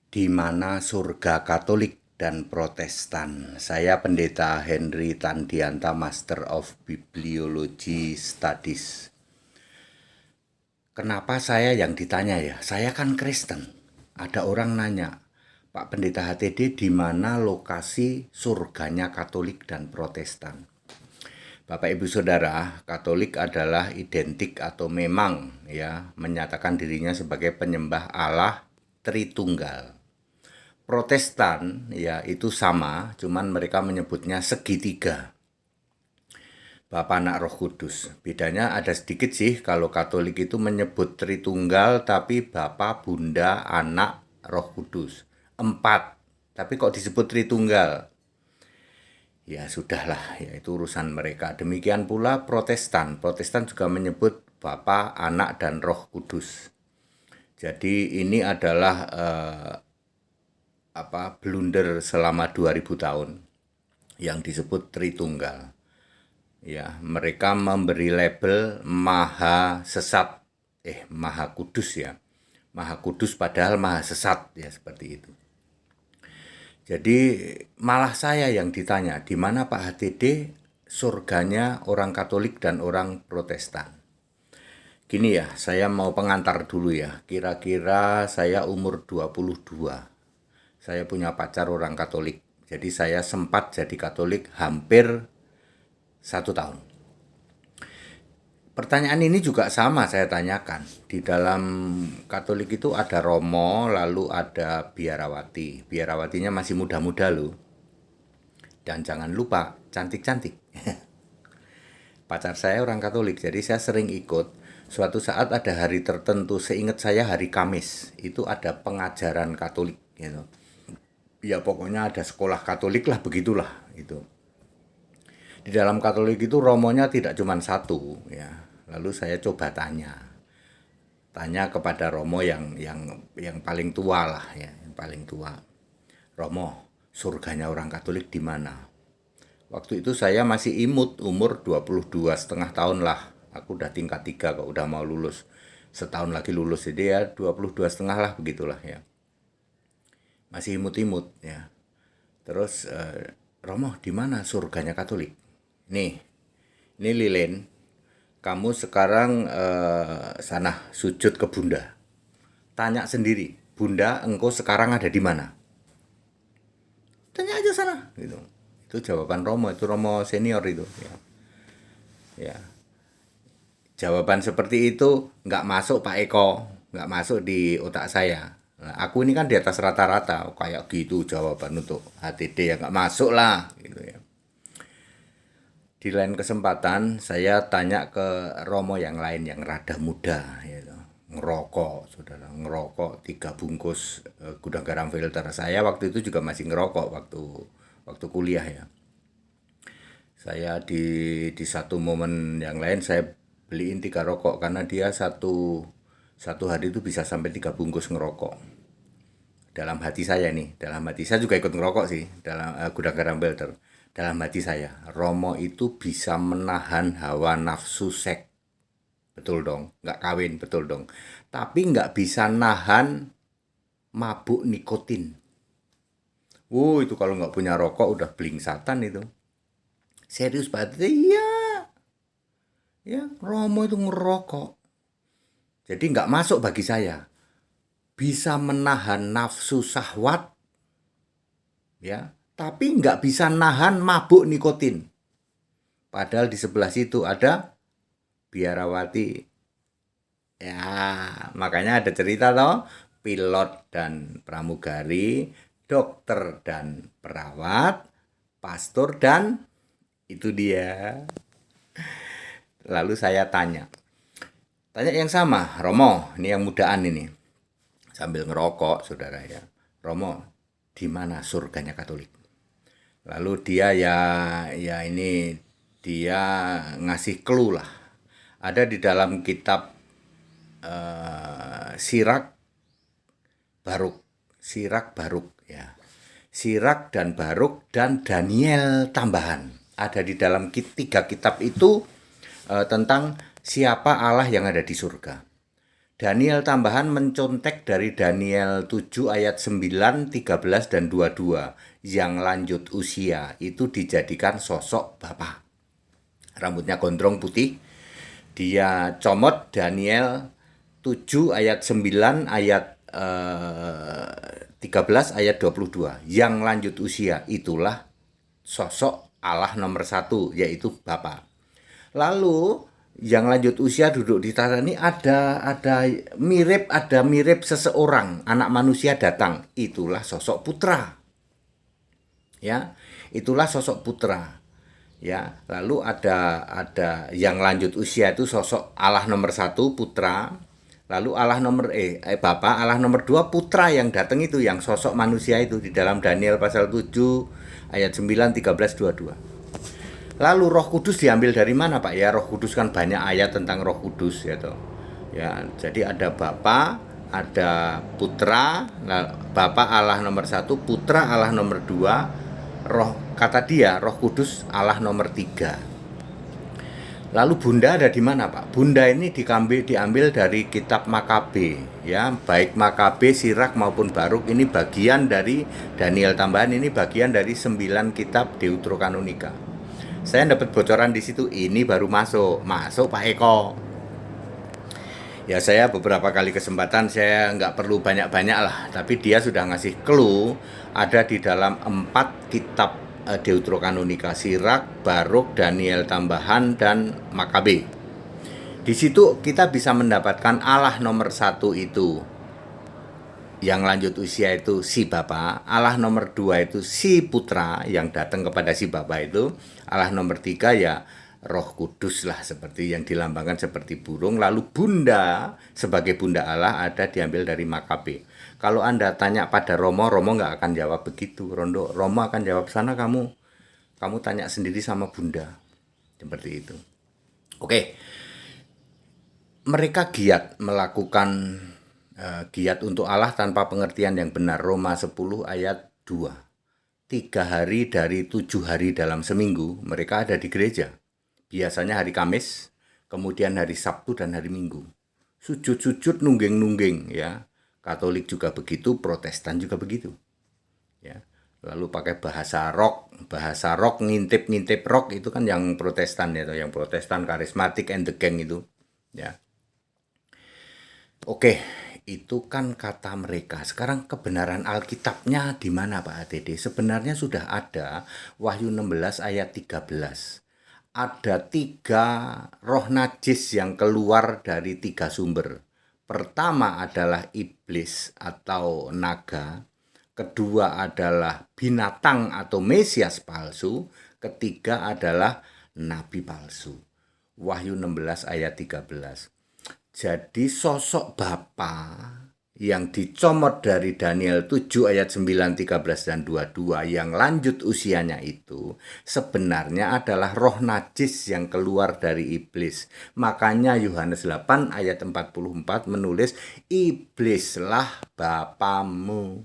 Di mana surga Katolik dan Protestan. Saya Pendeta Henry Tandianta, Master of Bibliology Studies. Kenapa saya yang ditanya ya? Saya kan Kristen. Ada orang nanya, Pak Pendeta HTD, di mana lokasi surganya Katolik dan Protestan? Bapak Ibu Saudara, Katolik adalah identik atau memang ya menyatakan dirinya sebagai penyembah Allah Tritunggal. Protestan ya itu sama, cuman mereka menyebutnya segitiga. Bapa, Anak, Roh Kudus. Bedanya ada sedikit sih, kalau Katolik itu menyebut Tritunggal tapi Bapa, Bunda, Anak, Roh Kudus. 4. Tapi kok disebut Tritunggal? Ya sudahlah, ya itu urusan mereka. Demikian pula Protestan. Protestan juga menyebut Bapa, Anak, dan Roh Kudus. Jadi ini adalah blunder selama 2000 tahun yang disebut Tritunggal. Ya, mereka memberi label maha sesat, maha kudus ya. Maha kudus padahal maha sesat ya, seperti itu. Jadi malah saya yang ditanya, di mana Pak HTD surganya orang Katolik dan orang Protestan? Gini ya, saya mau pengantar dulu ya. Kira-kira saya umur 22. Saya punya pacar orang Katolik. Jadi saya sempat jadi Katolik hampir 1 tahun. Pertanyaan ini juga sama saya tanyakan. Di dalam Katolik itu ada Romo, lalu ada Biarawati. Biarawatinya masih muda-muda loh. Dan jangan lupa, cantik-cantik. Pacar saya orang Katolik, jadi saya sering ikut. Suatu saat ada hari tertentu, seingat saya hari Kamis, itu ada pengajaran Katolik gitu. Ya pokoknya ada sekolah Katolik lah, begitulah itu. Di dalam Katolik itu romonya tidak cuma satu ya. Lalu saya coba tanya kepada romo yang paling tua lah ya, yang paling tua. Romo, surganya orang Katolik di mana? Waktu itu saya masih imut, umur 22,5 tahun lah. Aku udah tingkat 3 kok, udah mau lulus. Setahun lagi lulus, jadi ya 22,5 lah begitulah ya. Masih imut-imut ya. Terus Romo, di mana surganya Katolik? Ini Lilin, kamu sekarang sana sujud ke Bunda. Tanya sendiri, Bunda, engkau sekarang ada di mana? Tanya aja sana, gitu. Itu jawaban Romo, itu Romo senior itu. Ya. Jawaban seperti itu nggak masuk Pak Eko, nggak masuk di otak saya. Nah, aku ini kan di atas rata-rata, kayak gitu jawaban untuk HTD ya nggak masuk lah, gitu ya. Di lain kesempatan saya tanya ke Romo yang lain yang rada muda, gitu. Ngerokok, saudara, ngerokok 3 bungkus gudang garam filter. Saya waktu itu juga masih ngerokok waktu kuliah ya. Saya di satu momen yang lain saya beliin 3 rokok karena dia satu hari itu bisa sampai 3 bungkus ngerokok. Dalam hati saya nih, dalam hati saya juga ikut ngerokok sih dalam gudang garam filter. Dalam hati saya, Romo itu bisa menahan hawa nafsu seks, betul dong, nggak kawin, betul dong. Tapi nggak bisa nahan mabuk nikotin. Itu kalau nggak punya rokok udah blingsatan itu. Serius banget, iya. Ya, Romo itu ngerokok. Jadi nggak masuk bagi saya. Bisa menahan nafsu syahwat, ya, tapi nggak bisa nahan mabuk nikotin. Padahal di sebelah situ ada biarawati. Ya, makanya ada cerita toh, pilot dan pramugari, dokter dan perawat, pastor dan itu dia. Lalu saya tanya yang sama, Romo, ini yang mudaan ini, sambil ngerokok, saudara ya. Romo, di mana surganya Katolik? Lalu dia dia ngasih clue lah. Ada di dalam kitab Sirak Baruk ya. Sirak dan Baruk dan Daniel tambahan. Ada di dalam 3 kitab itu tentang siapa Allah yang ada di surga. Daniel tambahan mencontek dari Daniel 7 ayat 9, 13, dan 22. Yang lanjut usia itu dijadikan sosok Bapa. Rambutnya gondrong putih. Dia comot Daniel 7 ayat 9 ayat 13 ayat 22. Yang lanjut usia itulah sosok Allah nomor 1, yaitu Bapa. Lalu yang lanjut usia duduk di tahta ini ada mirip seseorang, anak manusia datang, itulah sosok putra. Ya, itulah sosok putra. Ya, lalu ada yang lanjut usia itu sosok Allah nomor 1 putra, lalu Allah nomor Bapa, Allah nomor 2 putra yang datang itu, yang sosok manusia itu di dalam Daniel pasal 7 ayat 9, 13, 22. Lalu Roh Kudus diambil dari mana, Pak? Ya, Roh Kudus kan banyak ayat tentang Roh Kudus ya toh. Ya, jadi ada Bapa, ada Putra, Bapa Allah nomor 1, Putra Allah nomor 2, Roh, kata dia Roh Kudus Allah nomor 3. Lalu Bunda ada di mana, Pak? Bunda ini diambil dari kitab Makabe, ya, baik Makabe, Sirak maupun Baruk ini bagian dari Daniel tambahan, ini bagian dari 9 kitab Deuterokanonika. Saya dapat bocoran di situ, ini baru masuk Pak Eko. Ya, saya beberapa kali kesempatan, saya nggak perlu banyak-banyak lah, tapi dia sudah ngasih clue ada di dalam 4 kitab Deuterokanonika, Sirak, Baruk, Daniel tambahan, dan Makabe. Di situ kita bisa mendapatkan Allah nomor 1 itu yang lanjut usia itu si Bapa, Allah nomor 2 itu si Putra yang datang kepada si Bapa itu, Allah nomor 3 ya Roh Kudus lah, seperti yang dilambangkan seperti burung. Lalu Bunda sebagai Bunda Allah ada diambil dari Makabe. Kalau Anda tanya pada Romo nggak akan jawab begitu. Romo akan jawab, sana kamu tanya sendiri sama Bunda, seperti itu. Oke, mereka giat melakukan giat untuk Allah tanpa pengertian yang benar. Roma 10 ayat 2. 3 hari dari 7 hari dalam seminggu mereka ada di gereja. Biasanya hari Kamis, kemudian hari Sabtu dan hari Minggu. Sujud-sujud, nungging-nungging ya. Katolik juga begitu, Protestan juga begitu. Ya. Lalu pakai bahasa rock, ngintip rock itu kan yang Protestan ya, yang Protestan karismatik and the gang itu. Ya. Oke, itu kan kata mereka. Sekarang kebenaran Alkitabnya di mana, Pak ATD? Sebenarnya sudah ada Wahyu 16 ayat 13. Ada 3 roh najis yang keluar dari 3 sumber. Pertama adalah iblis atau naga. Kedua adalah binatang atau mesias palsu. Ketiga adalah nabi palsu. Wahyu 16 ayat 13. Jadi sosok Bapa yang dicomot dari Daniel 7 ayat 9, 13, dan 22 yang lanjut usianya itu sebenarnya adalah roh najis yang keluar dari iblis. Makanya Yohanes 8 ayat 44 menulis, iblislah bapamu.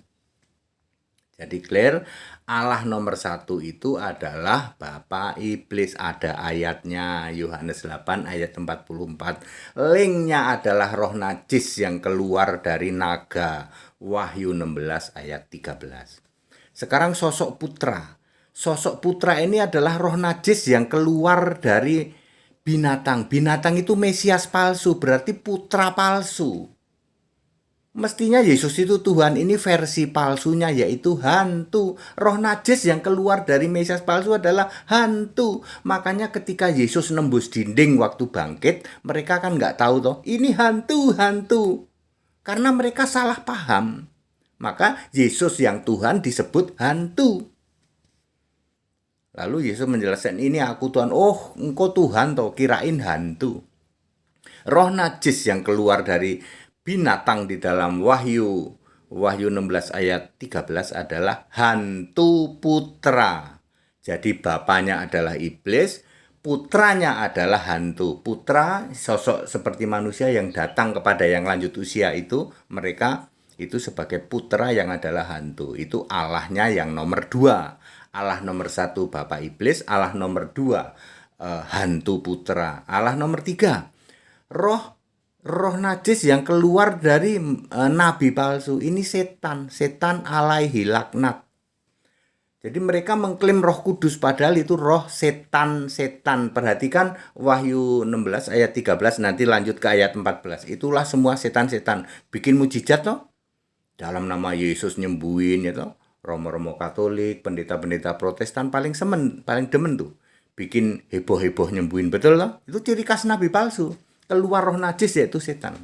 Jadi clear, Allah nomor 1 itu adalah Bapa iblis. Ada ayatnya, Yohanes 8 ayat 44. Linknya adalah roh najis yang keluar dari naga, Wahyu 16 ayat 13. Sekarang sosok putra. Sosok putra ini adalah roh najis yang keluar dari binatang. Binatang itu mesias palsu, berarti putra palsu. Mestinya Yesus itu Tuhan, ini versi palsunya yaitu hantu. Roh najis yang keluar dari mesias palsu adalah hantu. Makanya ketika Yesus nembus dinding waktu bangkit, mereka kan nggak tahu toh, ini hantu. Karena mereka salah paham. Maka Yesus yang Tuhan disebut hantu. Lalu Yesus menjelaskan, ini aku Tuhan. Oh, engkau Tuhan toh, kirain hantu. Roh najis yang keluar dari binatang di dalam Wahyu 16 ayat 13 adalah hantu putra. Jadi bapaknya adalah iblis, putranya adalah hantu. Putra sosok seperti manusia yang datang kepada yang lanjut usia itu, mereka itu sebagai putra yang adalah hantu. Itu Allahnya yang nomor 2. Allah nomor 1 bapak iblis, Allah nomor 2 hantu putra. Allah nomor 3 roh roh najis yang keluar dari nabi palsu. Ini setan alaihi laknat. Jadi mereka mengklaim Roh Kudus padahal itu roh setan. Perhatikan Wahyu 16 ayat 13 nanti lanjut ke ayat 14. Itulah semua setan-setan bikin mujizat toh. Dalam nama Yesus nyembuhin ya toh. Romo-romo Katolik, pendeta-pendeta Protestan paling demen tuh. Bikin heboh-heboh nyembuhin, betul toh? Itu ciri khas nabi palsu. Keluar roh najis yaitu setan.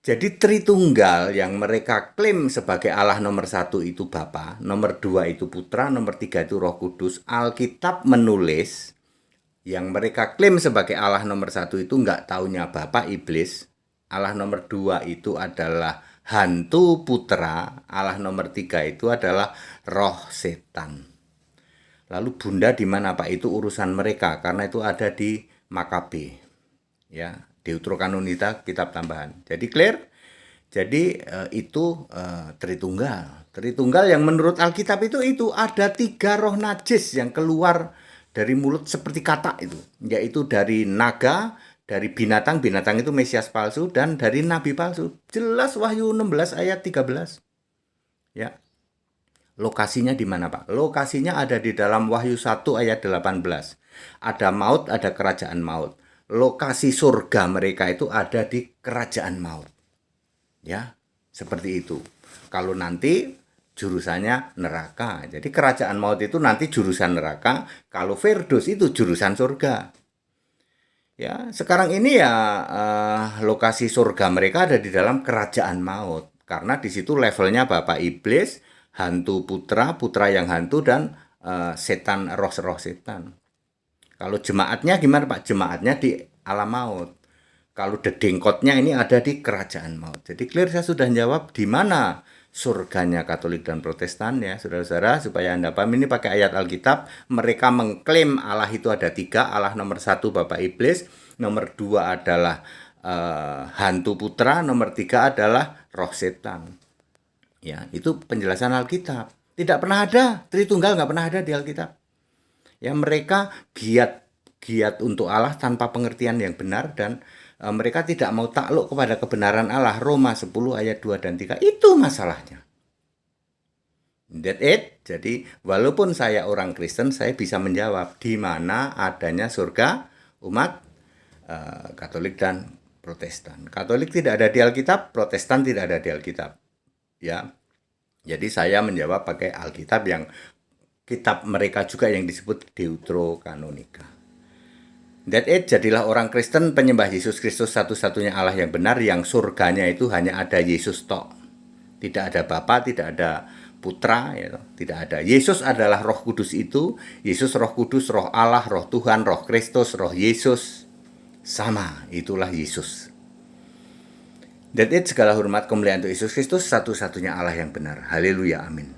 Jadi Tritunggal yang mereka klaim sebagai Allah nomor 1 itu Bapa, nomor 2 itu Putra, nomor 3 itu Roh Kudus. Alkitab menulis yang mereka klaim sebagai Allah nomor 1 itu nggak taunya Bapa iblis. Allah nomor 2 itu adalah hantu putra. Allah nomor 3 itu adalah roh setan. Lalu Bunda di mana Pak? Itu urusan mereka karena itu ada di Makabe. Ya, Deuterokanonita kitab tambahan. Jadi clear? Jadi itu Tritunggal yang menurut Alkitab itu ada 3 roh najis yang keluar dari mulut seperti kata itu, yaitu dari naga, dari binatang itu Mesias palsu, dan dari nabi palsu. Jelas Wahyu 16 ayat 13. Ya. Lokasinya di mana Pak? Lokasinya ada di dalam Wahyu 1 ayat 18. Ada maut, ada kerajaan maut. Lokasi surga mereka itu ada di kerajaan maut. Ya, seperti itu. Kalau nanti jurusannya neraka. Jadi kerajaan maut itu nanti jurusan neraka. Kalau Firdaus itu jurusan surga. Ya, sekarang ini ya lokasi surga mereka ada di dalam kerajaan maut. Karena di situ levelnya Bapak Iblis, hantu putra yang hantu, dan setan, roh-roh setan. Kalau jemaatnya gimana Pak? Jemaatnya di alam maut. Kalau dedengkotnya ini ada di kerajaan maut. Jadi clear, saya sudah jawab di mana surganya Katolik dan Protestan ya saudara-saudara, supaya Anda paham. Ini pakai ayat Alkitab. Mereka mengklaim Allah itu ada 3. Allah nomor 1 Bapak Iblis, nomor 2 adalah hantu putra, nomor 3 adalah roh setan. Ya, itu penjelasan Alkitab. Tidak pernah ada, Tritunggal nggak pernah ada di Alkitab. Ya, mereka giat untuk Allah tanpa pengertian yang benar, dan mereka tidak mau takluk kepada kebenaran Allah. Roma 10 ayat 2 dan 3. Itu masalahnya. That's it. Jadi walaupun saya orang Kristen, saya bisa menjawab di mana adanya surga umat Katolik dan Protestan. Katolik tidak ada di Alkitab, Protestan tidak ada di Alkitab. Ya. Jadi saya menjawab pakai Alkitab yang kitab mereka juga yang disebut Deuterokanonika. That's it. Jadilah orang Kristen penyembah Yesus Kristus satu-satunya Allah yang benar, yang surganya itu hanya ada Yesus tok. Tidak ada Bapa, tidak ada Putra, ya, tidak ada. Yesus adalah Roh Kudus itu. Yesus Roh Kudus, Roh Allah, Roh Tuhan, Roh Kristus, Roh Yesus. Sama, itulah Yesus. That's it. Segala hormat kemuliaan untuk Yesus Kristus, satu-satunya Allah yang benar. Haleluya, amin.